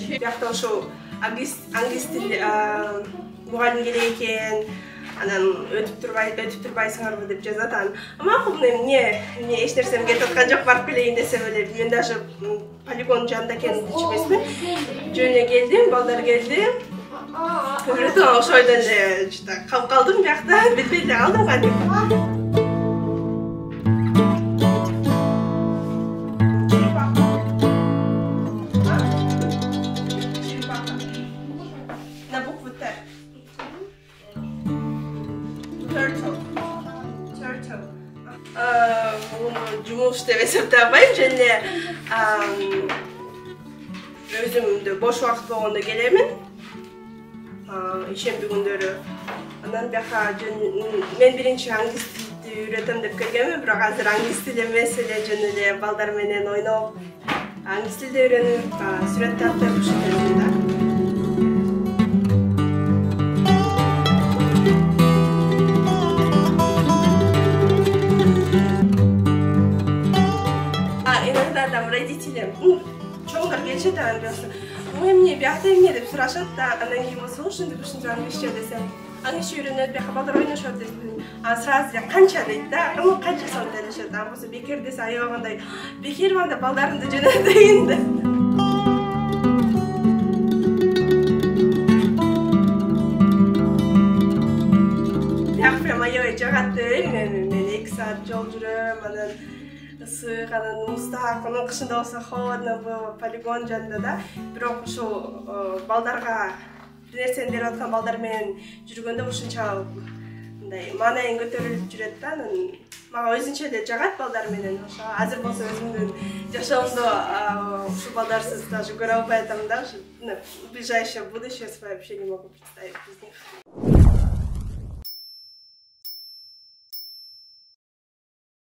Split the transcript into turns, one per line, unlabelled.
Бияқта ошо англис тил мугалимгеле экен, анан өтүп турбайсыңарбы деп жазат. Макул, эмне эч нерсем кетип аткан жок, барып келейин десем эле, мен даже полигон жанында экенин билчү эмесмин. Жөнүнө келдим, балдар келди. Көрөтүм, ошойдо эле калып калдым биякта, билбей эле калдым кантип. Жумуш деп эсептебейм, және өзүмдө бош убакыт болгондо келемин. Ишемби күндөрү. Анан бияка мен биринчи англис тилди үйрөтөм деп келгенмин, бирок азыр англис тил эмес эле, жөн эле балдар менен ойноп, англис тилди үйрөнүп, сүрөт тартып ушундай да. Там родителям, чоңдар келишет, анан болсо, эмне биякта эмне деп сурашат да, андан кийин болсо, ушинтип англисче десем, англисче үйрөнөт, бияка балдар ойношот десем, сразу эле канча дейт да, канча сом делишет, болсо бекер десе аябагандай, бекер мында балдарымды жөнөтөйүн деп. Бияк прям аябай жагат, мен 2 саат жол жүрөм, анан ысык, анан устак, анан кышында болсо холодно, полигон жанында да. Бирок ушул балдарга бир нерсени берип аткан балдар менен жүргөндө ушунчалык мындай маанайың көтөрүлүп жүрөт да. Анан мага өзүнчө эле жагат балдар менен. Ошо азыр болсо өзүмдүн жашоомдо ушул балдарсыз даже көрө албай атам да. В ближайшее будущее вообще не могу представить без них.